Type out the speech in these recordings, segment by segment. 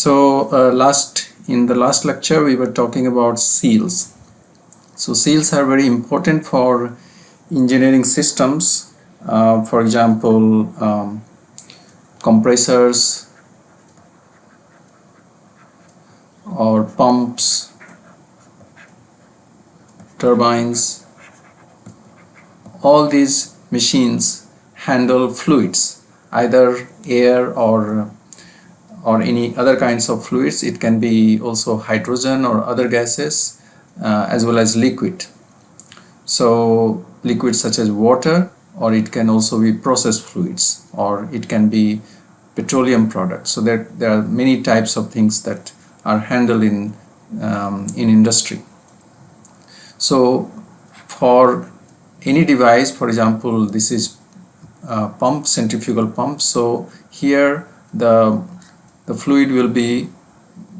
So in the last lecture we were talking about seals. So seals are very important for engineering systems. For example, compressors or pumps, turbines. All these machines handle fluids, either air or any other kinds of fluids. It can be also hydrogen or other gases, as well as liquid. So liquids such as water, or it can also be processed fluids, or it can be petroleum products. So there are many types of things that are handled in industry. So for any device, for example, this is pump, centrifugal pump. So here the fluid will be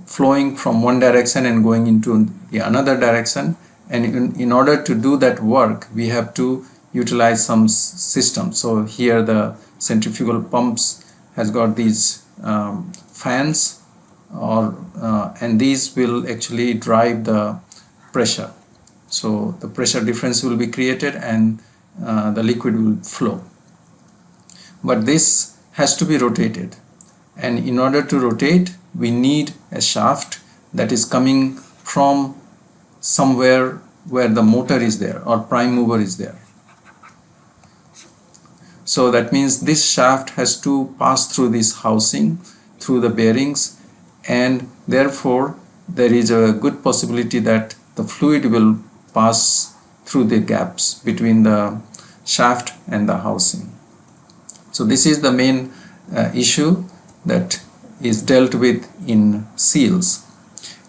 flowing from one direction and going into the another direction, and in order to do that work we have to utilize some system. So here the centrifugal pumps has got these fans, and these will actually drive the pressure. So the pressure difference will be created and the liquid will flow. But this has to be rotated, and in order to rotate we need a shaft that is coming from somewhere where the motor is there or prime mover is there. So that means this shaft has to pass through this housing, through the bearings, and therefore there is a good possibility that the fluid will pass through the gaps between the shaft and the housing. So this is the main issue that is dealt with in seals,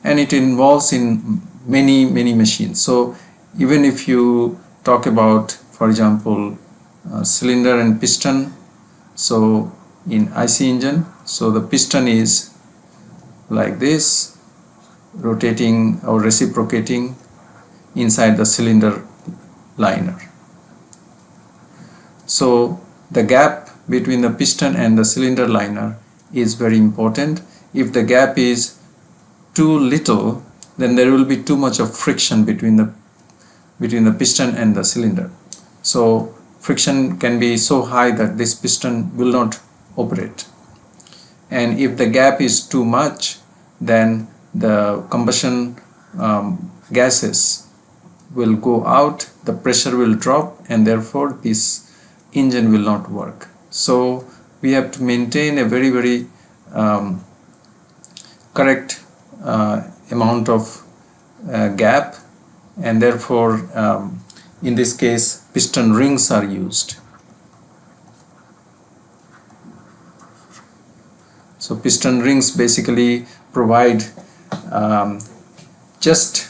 and it involves in many machines. So even if you talk about, for example, cylinder and piston, so in IC engine, so the piston is like this, rotating or reciprocating inside the cylinder liner. So the gap between the piston and the cylinder liner is very important. If the gap is too little, then there will be too much of friction between the piston and the cylinder. So friction can be so high that this piston will not operate. And if the gap is too much, then the combustion gases will go out, the pressure will drop, and therefore this engine will not work. So we have to maintain a very correct amount of gap, and therefore in this case piston rings are used. So piston rings basically provide just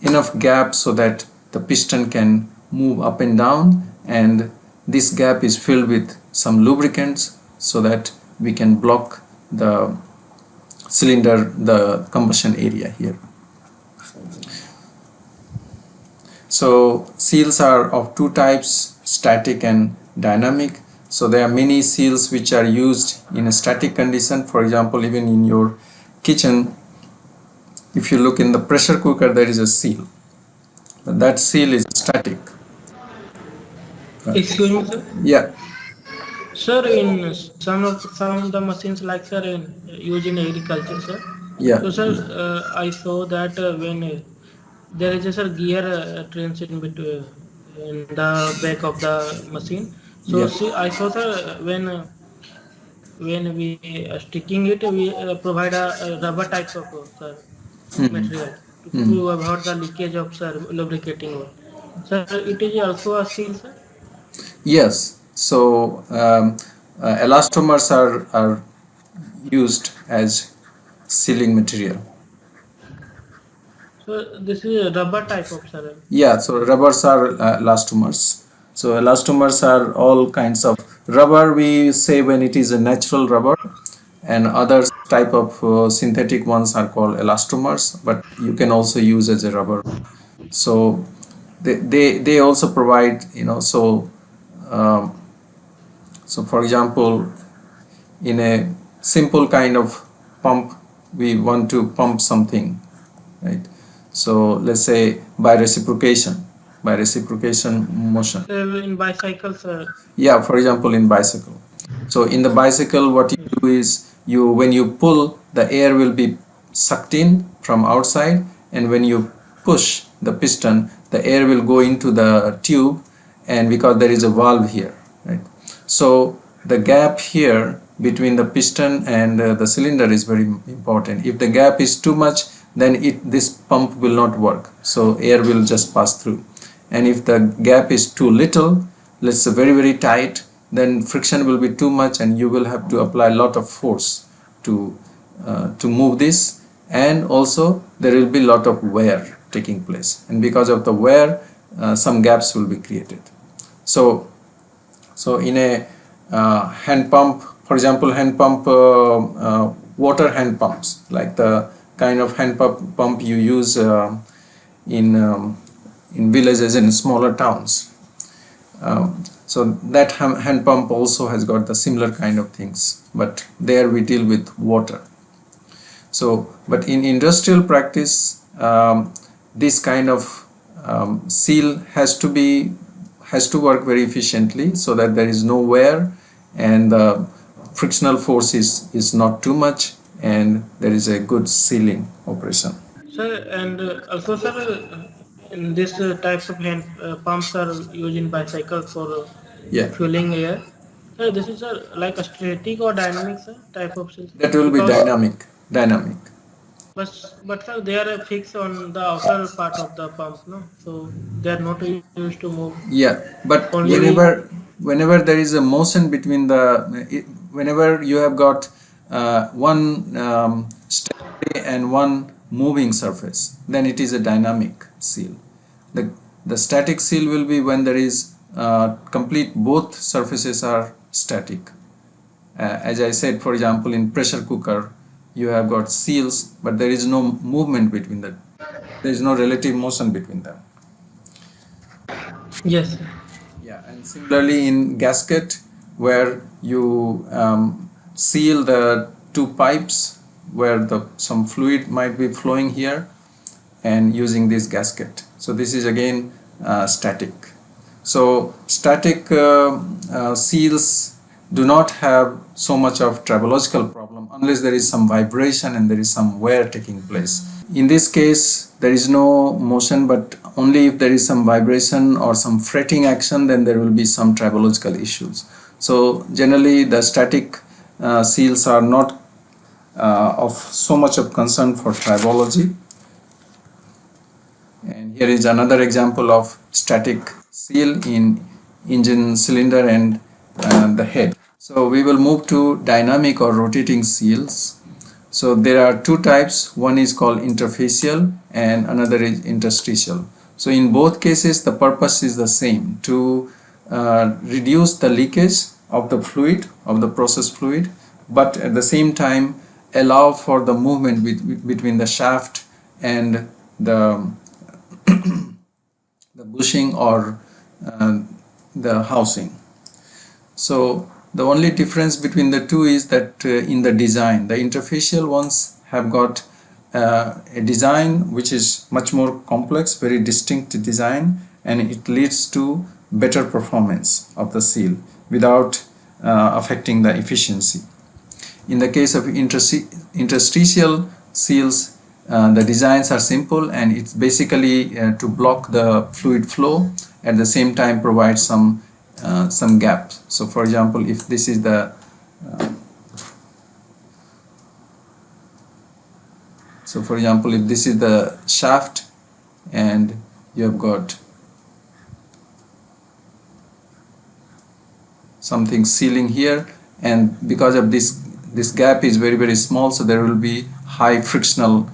enough gap so that the piston can move up and down, and this gap is filled with some lubricants so that we can block the cylinder, the combustion area here. So seals are of two types, static and dynamic. So there are many seals which are used in a static condition. For example, even in your kitchen, if you look in the pressure cooker, there is a seal, but that seal is static. Excuse me, sir. Yeah. Sir, in some of the machines, like sir, used in agriculture, sir. Yeah. So, sir, I saw that when there is a sir gear trains in between in the back of the machine. So, Yeah. see, I saw sir when we sticking it, we provide a rubber type of sir material to avoid the leakage of sir lubricating oil. Sir, it is also a seal, sir. Yes. So elastomers are used as sealing material. So this is a rubber type of sir. Yeah, so rubbers are elastomers. So elastomers are all kinds of rubber, we say, when it is a natural rubber, and other type of synthetic ones are called elastomers, but you can also use as a rubber. So they also provide, um, so for example, in a simple kind of pump, we want to pump something, right? So let's say by reciprocation motion. In bicycles, Yeah, for example, in bicycle. So in the bicycle, what you do is when you pull, the air will be sucked in from outside, and when you push the piston, the air will go into the tube, and because there is a valve here, right? So the gap here between the piston and the cylinder is very important. If the gap is too much, then this pump will not work, so air will just pass through. And if the gap is too little, let's say very tight, then friction will be too much, and you will have to apply a lot of force to move this, and also there will be a lot of wear taking place, and because of the wear, some gaps will be created. So in a hand pump, for example, water hand pumps, like the kind of hand pump you use in villages and smaller towns. So that hand pump also has got the similar kind of things, but there we deal with water. So, but in industrial practice, this kind of seal has to work very efficiently, so that there is no wear, and the frictional force is not too much, and there is a good sealing operation. sir, and also, sir, in this types of hand pumps are used in bicycles for Yeah, fueling air. Sir, this is like a static or dynamic, sir, type of system, that will be because dynamic. but sir, they are fixed on the outer part of the pump, no? So they are not used to move. Yeah, but Only we, whenever there is a motion between whenever you have got one stationary and one moving surface, then it is a dynamic seal. The static seal will be when there is complete, both surfaces are static. As I said, for example, in pressure cooker, you have got seals, but there is no movement between them. There is no relative motion between them. yes, sir. Yeah, and similarly in gasket, where you seal the two pipes where some fluid might be flowing here, and using this gasket. So this is again static. So static seals do not have so much of tribological problem unless there is some vibration and there is some wear taking place. In this case, there is no motion, but only if there is some vibration or some fretting action, then there will be some tribological issues. So generally the static seals are not of so much of concern for tribology. And here is another example of static seal in engine cylinder and the head. So we will move to dynamic or rotating seals. So there are two types. One is called interfacial and another is interstitial. So in both cases, the purpose is the same, to reduce the leakage of the fluid, of the process fluid, but at the same time allow for the movement between the shaft and the the bushing or the housing. So the only difference between the two is that in the design, the interfacial ones have got a design which is much more complex, very distinct design, and it leads to better performance of the seal without affecting the efficiency. In the case of interstitial seals, the designs are simple, and it's basically to block the fluid flow, at the same time provide some gaps. So for example, if this is the if this is the shaft, and you have got something sealing here, and because of this gap is very small, so there will be high frictional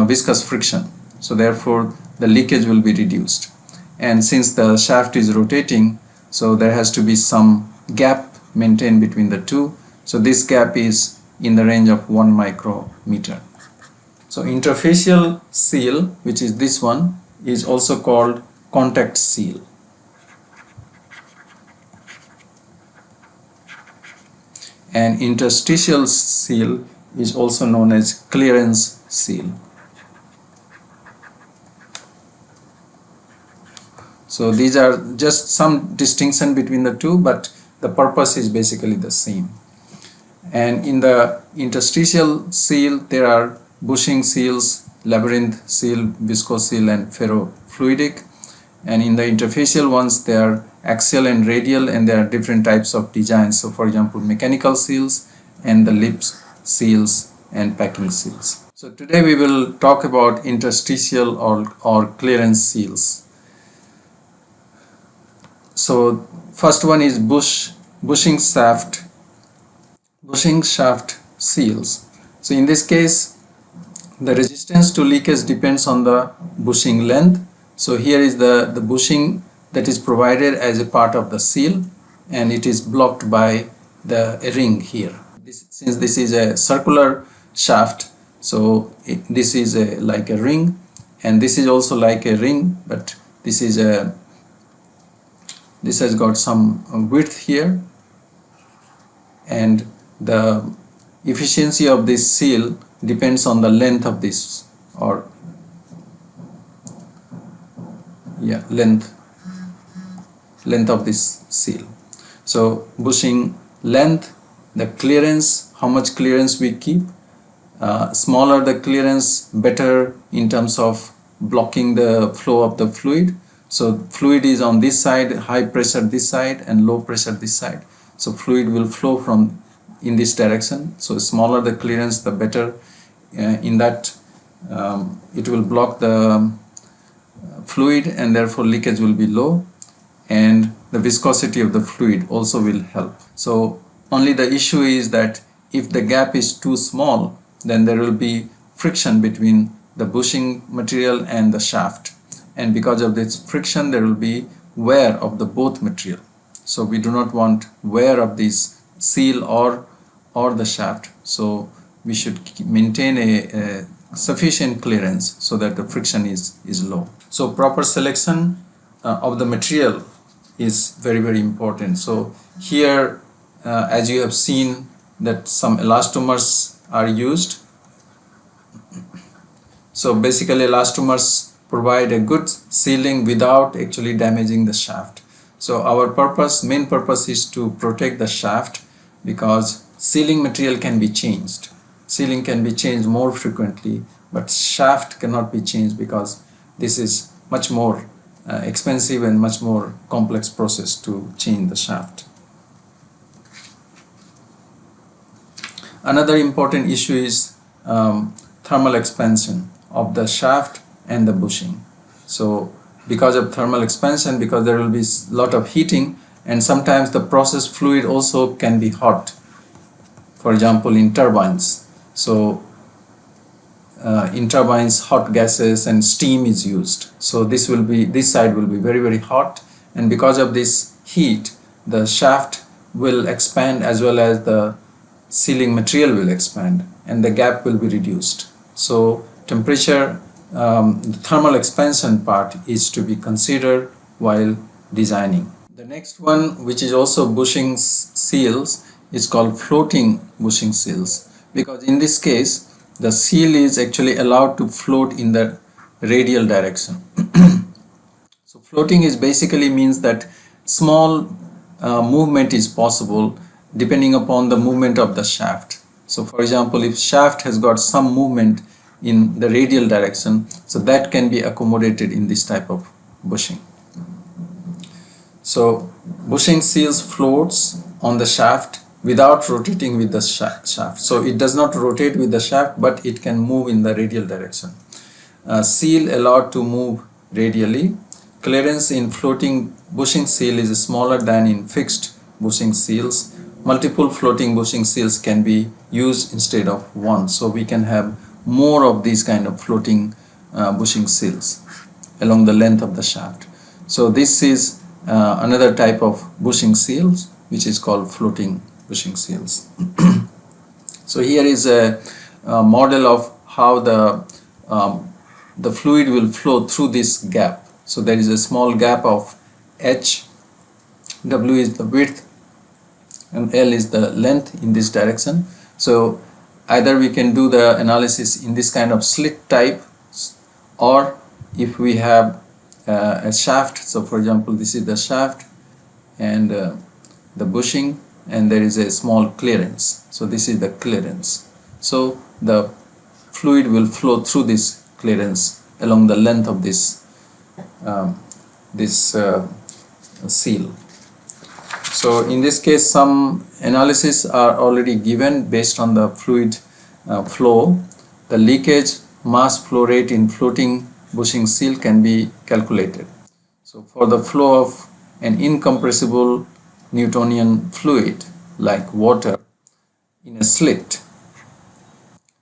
viscous friction, so therefore the leakage will be reduced. And since the shaft is rotating, so there has to be some gap maintained between the two, so this gap is in the range of 1 micrometer. So interfacial seal, which is this one, is also called contact seal. And interstitial seal is also known as clearance seal. So these are just some distinction between the two, but the purpose is basically the same. And in the interstitial seal, there are bushing seals, labyrinth seal, viscose seal, and ferro-fluidic. And in the interfacial ones, they are axial and radial, and there are different types of designs. So for example, mechanical seals and the lips seals and packing seals. So today we will talk about interstitial or clearance seals. So first one is bushing shaft seals. So in this case, the resistance to leakage depends on the bushing length. So here is the bushing that is provided as a part of the seal, and it is blocked by the ring here. Since this is a circular shaft, so this is like a ring, and this is also like a ring, but this has got some width here, and the efficiency of this seal depends on the length of this, or length of this seal. So bushing length, the clearance, how much clearance we keep, smaller the clearance, better in terms of blocking the flow of the fluid. So fluid is on this side, high pressure this side, and low pressure this side. So fluid will flow from in this direction. So smaller the clearance, the better. In that it will block the fluid, and therefore leakage will be low, and the viscosity of the fluid also will help. So only the issue is that if the gap is too small, then there will be friction between the bushing material and the shaft, and because of this friction there will be wear of the both material. So we do not want wear of this seal or the shaft. So we should maintain a sufficient clearance so that the friction is low. So proper selection of the material is very, very important. So here as you have seen that some elastomers are used. So basically elastomers provide a good sealing without actually damaging the shaft. So our main purpose is to protect the shaft, because sealing material can be changed. Sealing can be changed more frequently, but shaft cannot be changed because this is much more expensive and much more complex process to change the shaft. Another important issue is thermal expansion of the shaft and the bushing. So because of thermal expansion, because there will be a lot of heating, and sometimes the process fluid also can be hot, for example in turbines. So in turbines, hot gases and steam is used. So this side will be very, very hot, and because of this heat the shaft will expand as well as the sealing material will expand, and the gap will be reduced. So temperature, the thermal expansion part is to be considered while designing. The next one, which is also bushing seals, is called floating bushing seals, because in this case the seal is actually allowed to float in the radial direction. So floating is basically means that small movement is possible depending upon the movement of the shaft. So for example, if shaft has got some movement in the radial direction, so that can be accommodated in this type of bushing. So bushing seals floats on the shaft without rotating with the shaft. So it does not rotate with the shaft, but it can move in the radial direction. Seal allowed to move radially. Clearance in floating bushing seal is smaller than in fixed bushing seals. Multiple floating bushing seals can be used instead of one. So we can have more of these kind of floating bushing seals along the length of the shaft. So this is another type of bushing seals, which is called floating bushing seals. So here is a model of how the fluid will flow through this gap. So there is a small gap of H, W is the width, and L is the length in this direction. So either we can do the analysis in this kind of slit type, or if we have a shaft. So for example, this is the shaft and the bushing, and there is a small clearance. So this is the clearance. So the fluid will flow through this clearance along the length of this seal. So in this case, some analysis are already given based on the fluid flow. The leakage mass flow rate in floating bushing seal can be calculated. So for the flow of an incompressible Newtonian fluid like water in a slit,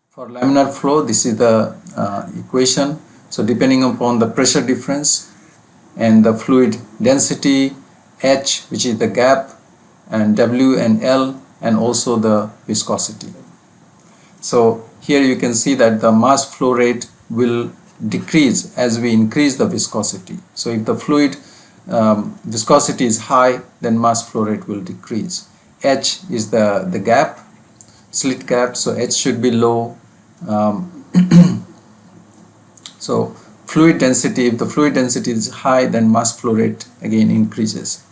for laminar flow, this is the equation. So depending upon the pressure difference and the fluid density, H, which is the gap, and W and L, and also the viscosity. So here you can see that the mass flow rate will decrease as we increase the viscosity. So if the fluid viscosity is high, then mass flow rate will decrease. H is the gap, slit gap, so H should be low. So fluid density, if the fluid density is high, then mass flow rate again increases.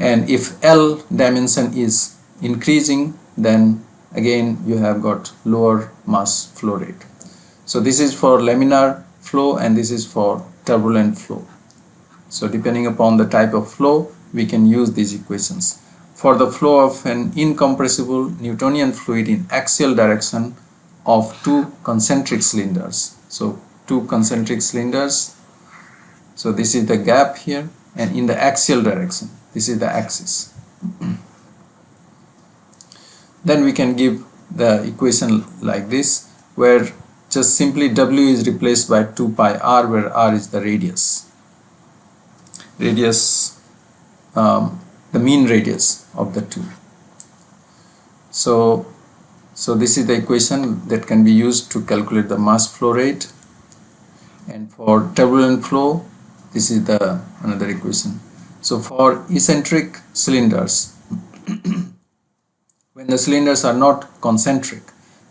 And if L dimension is increasing, then again you have got lower mass flow rate. So this is for laminar flow and this is for turbulent flow. So depending upon the type of flow, we can use these equations. For the flow of an incompressible Newtonian fluid in axial direction of two concentric cylinders. So two concentric cylinders. So this is the gap here, and in the axial direction, this is the axis. Then we can give the equation like this, where just simply W is replaced by 2 pi r, where r is the radius. The mean radius of the two. So this is the equation that can be used to calculate the mass flow rate. And for turbulent flow, this is the another equation. So for eccentric cylinders, when the cylinders are not concentric,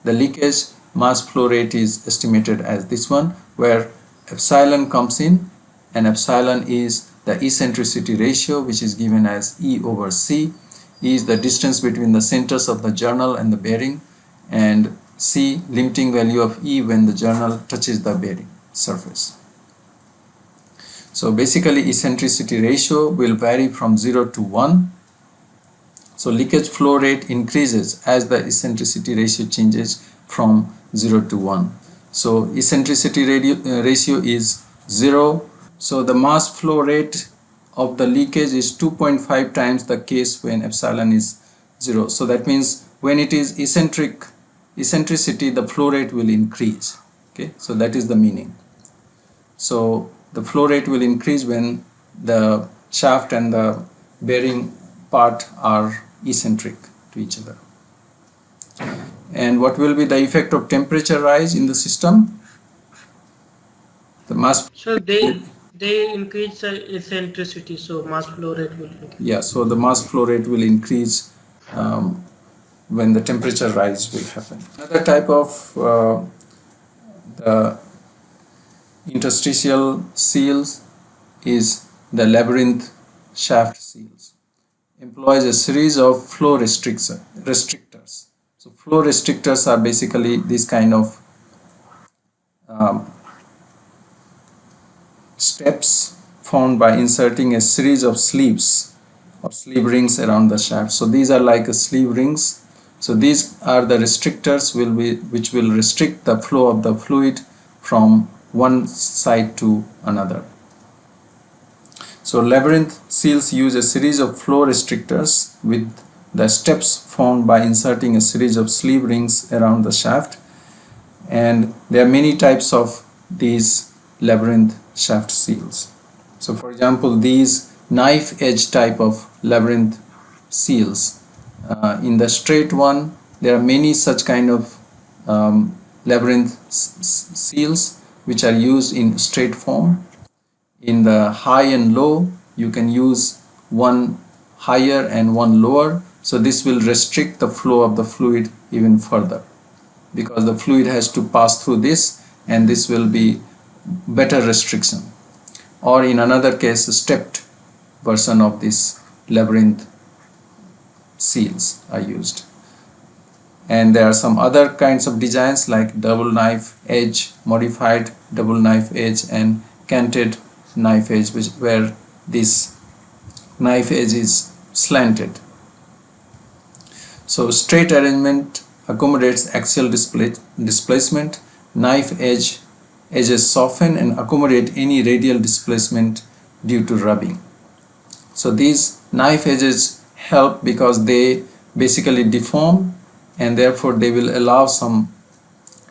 the leakage mass flow rate is estimated as this one, where epsilon comes in, and epsilon is the eccentricity ratio, which is given as E over C. E is the distance between the centers of the journal and the bearing, and C, limiting value of E when the journal touches the bearing surface. So basically eccentricity ratio will vary from 0 to 1. So leakage flow rate increases as the eccentricity ratio changes from 0 to 1. So eccentricity ratio is 0. So the mass flow rate of the leakage is 2.5 times the case when epsilon is 0. So that means when it is eccentricity, the flow rate will increase. Okay, so that is the meaning. So the flow rate will increase when the shaft and the bearing part are eccentric to each other. And what will be the effect of temperature rise in the system? The mass. So they increase the eccentricity, so mass flow rate will increase. Yeah, so the mass flow rate will increase when the temperature rise will happen. Another type of the interstitial seals is the Labyrinth shaft seals. Employs a series of flow restrictors. So flow restrictors are basically this kind of steps formed by inserting a series of sleeves or sleeve rings around the shaft. So these are like a sleeve rings. So these are the restrictors which will restrict the flow of the fluid from one side to another. So Labyrinth seals use a series of flow restrictors with the steps formed by inserting a series of sleeve rings around the shaft, and there are many types of these Labyrinth shaft seals. So for example, these knife edge type of Labyrinth seals, in the straight one there are many such kind of Labyrinth seals which are used in straight form. In the high and low, you can use one higher and one lower. So this will restrict the flow of the fluid even further, because the fluid has to pass through this, and this will be better restriction. Or in another case, a stepped version of this Labyrinth seals are used. And there are some other kinds of designs like double knife edge, modified double knife edge, and canted knife edge, where this knife edge is slanted. So straight arrangement accommodates axial displacement. Knife edges soften and accommodate any radial displacement due to rubbing. So these knife edges help because they basically deform, and therefore they will allow some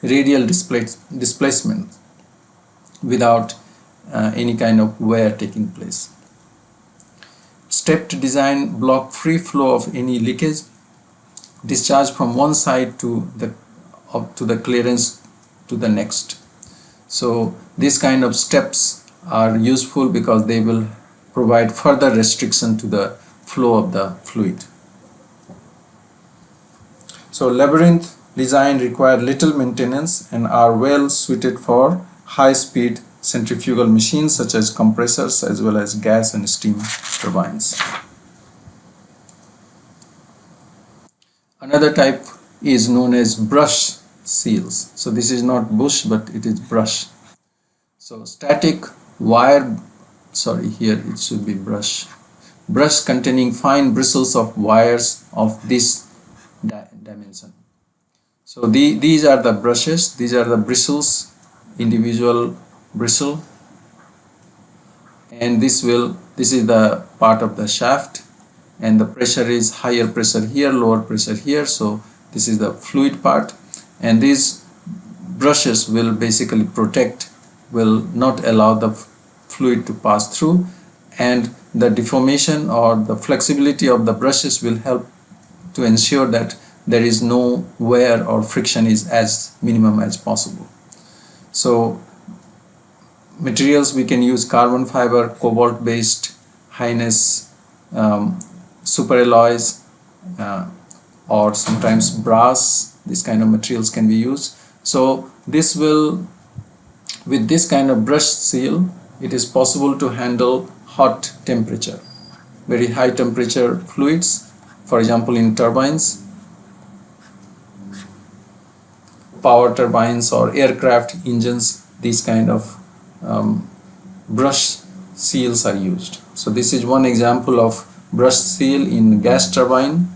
radial displacement without any kind of wear taking place. Stepped design block free flow of any leakage discharge from one side to the clearance to the next. So these kind of steps are useful because they will provide further restriction to the flow of the fluid. So Labyrinth design require little maintenance and are well suited for high-speed centrifugal machines such as compressors as well as gas and steam turbines. Another type is known as brush seals. So this is not bush, but it is brush. So static wire, here it should be brush. Brush containing fine bristles of wires of this dimension. So these are the brushes, these are the bristles, individual bristle, and this is the part of the shaft, and the pressure is higher pressure here, lower pressure here. So this is the fluid part, and these brushes will basically protect, will not allow the fluid to pass through, and the deformation or the flexibility of the brushes will help to ensure that there is no wear or friction is as minimum as possible. So materials, we can use carbon fiber, cobalt based, highness, superalloys, or sometimes brass. This kind of materials can be used. So this will, with this kind of brush seal, it is possible to handle hot temperature, very high temperature fluids, for example in turbines, power turbines or aircraft engines. These kind of brush seals are used. So this is one example of brush seal in gas turbine.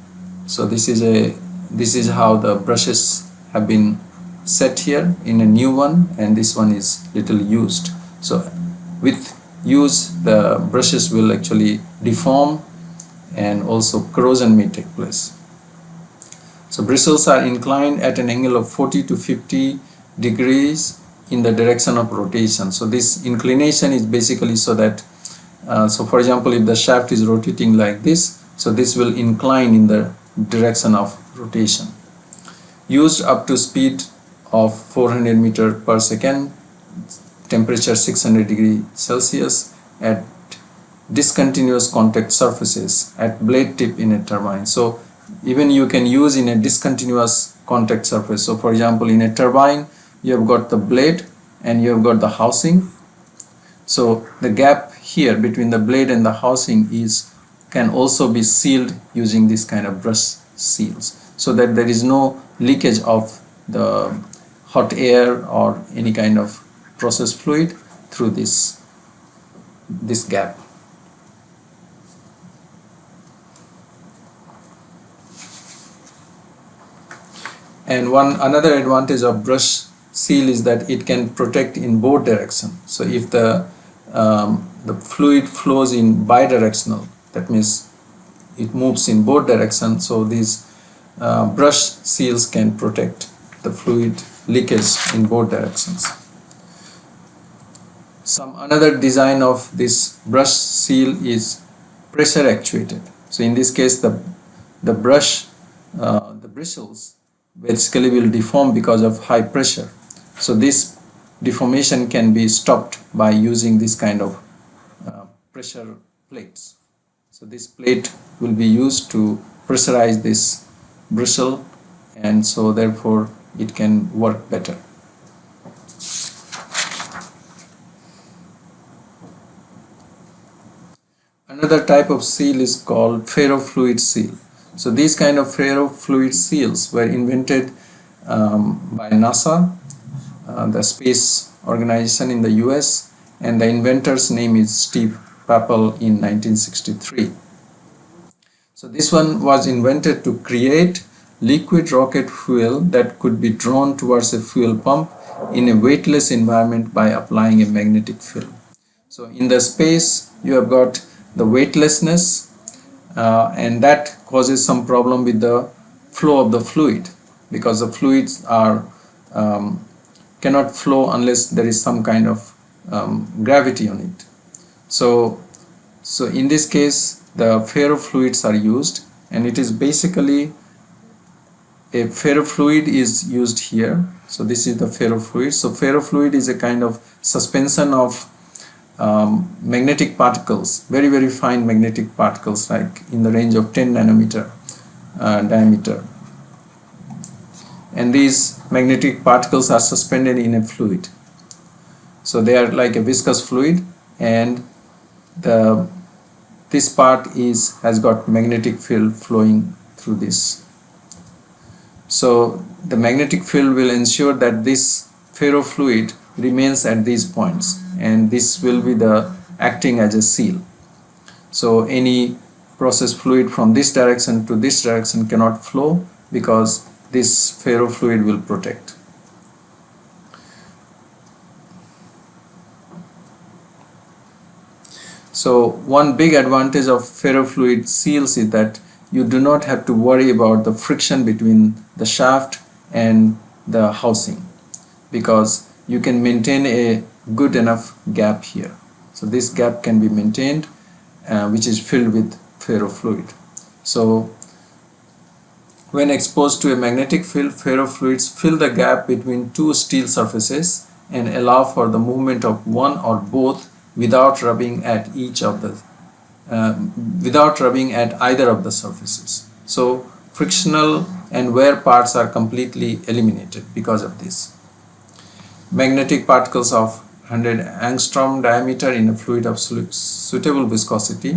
So this is how the brushes have been set here in a new one, and this one is little used. So with use, the brushes will actually deform and also corrosion may take place. So bristles are inclined at an angle of 40 to 50 degrees in the direction of rotation. So this inclination is basically so that, so for example, if the shaft is rotating like this, so this will incline in the direction of rotation. Used up to speed of 400 meter per second, temperature 600 degrees Celsius, at discontinuous contact surfaces at blade tip in a turbine. So even you can use in a discontinuous contact surface. So for example, in a turbine, you have got the blade and you have got the housing. So the gap here between the blade and the housing can also be sealed using this kind of brush seals, so that there is no leakage of the hot air or any kind of process fluid through this gap. And another advantage of brush seal is that it can protect in both directions. So if the fluid flows in bidirectional, that means it moves in both directions. So these brush seals can protect the fluid leakage in both directions. Another design of this brush seal is pressure actuated. So in this case, the bristles basically will deform because of high pressure. So this deformation can be stopped by using this kind of pressure plates. So this plate will be used to pressurize this bristle, and so therefore it can work better. Another type of seal is called ferro-fluid seal. So these kind of ferro-fluid seals were invented by NASA, the space organization in the US, and the inventor's name is Steve Papel in 1963. So this one was invented to create liquid rocket fuel that could be drawn towards a fuel pump in a weightless environment by applying a magnetic field. So in the space you have got the weightlessness, and that causes some problem with the flow of the fluid, because the fluids are cannot flow unless there is some kind of gravity on it. So in this case the ferrofluids are used, and it is basically a ferrofluid is used here. So this is the ferrofluid. So ferrofluid is a kind of suspension of magnetic particles, very fine magnetic particles, like in the range of 10 nanometer diameter, and these magnetic particles are suspended in a fluid. So they are like a viscous fluid, and this part has got magnetic field flowing through this. So the magnetic field will ensure that this ferrofluid remains at these points, and this will be the acting as a seal. So any process fluid from this direction to this direction cannot flow, because this ferrofluid will protect. So one big advantage of ferrofluid seals is that you do not have to worry about the friction between the shaft and the housing, because you can maintain a good enough gap here. So this gap can be maintained, which is filled with ferrofluid. So when exposed to a magnetic field, ferrofluids fill the gap between two steel surfaces and allow for the movement of one or both without rubbing at either of the surfaces. So frictional and wear parts are completely eliminated because of this. Magnetic particles of 100 angstrom diameter in a fluid of suitable viscosity,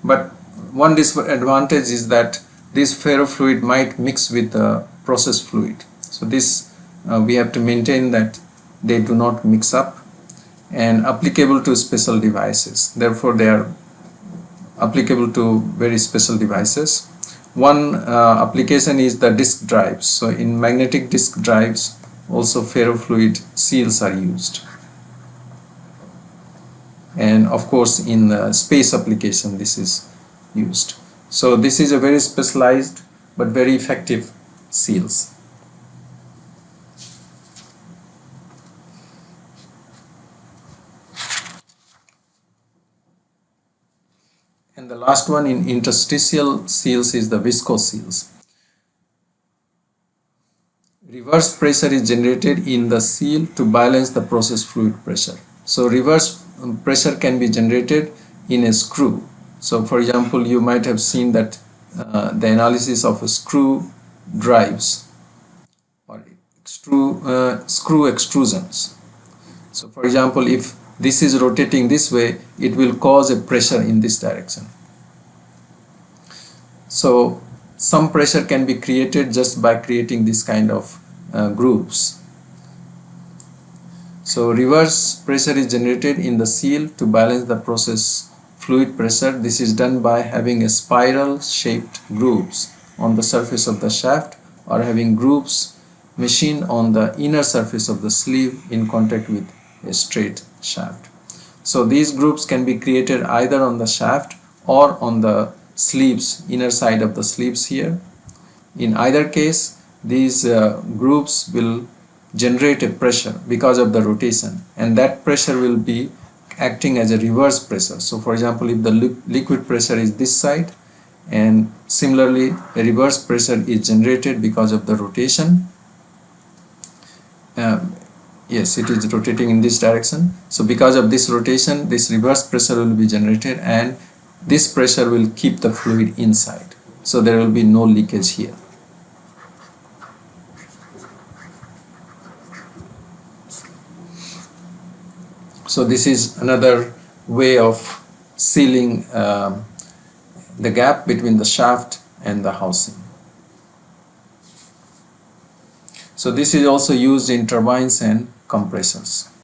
but one disadvantage is that this ferrofluid might mix with the process fluid. So this we have to maintain that they do not mix up, and applicable to special devices. Therefore they are applicable to very special devices. One application is the disk drives. So in magnetic disk drives also ferrofluid seals are used, and of course in the space application this is used. So this is a very specialized but very effective seals. And the last one in interstitial seals is the viscose seals. Reverse pressure is generated in the seal to balance the process fluid pressure. So reverse pressure can be generated in a screw. So for example, you might have seen that the analysis of a screw drives or screw extrusions. So for example, if this is rotating this way, it will cause a pressure in this direction. So some pressure can be created just by creating this kind of grooves. So reverse pressure is generated in the seal to balance the process fluid pressure. This is done by having a spiral shaped grooves on the surface of the shaft, or having grooves machined on the inner surface of the sleeve in contact with a straight shaft. So these grooves can be created either on the shaft or on the sleeves, inner side of the sleeves here. In either case, these grooves will generate a pressure because of the rotation, and that pressure will be acting as a reverse pressure. So for example, if the liquid pressure is this side, and similarly a reverse pressure is generated because of the rotation. Yes, it is rotating in this direction. So because of this rotation, this reverse pressure will be generated, and this pressure will keep the fluid inside. so there will be no leakage here. So this is another way of sealing the gap between the shaft and the housing. So this is also used in turbines and compressors.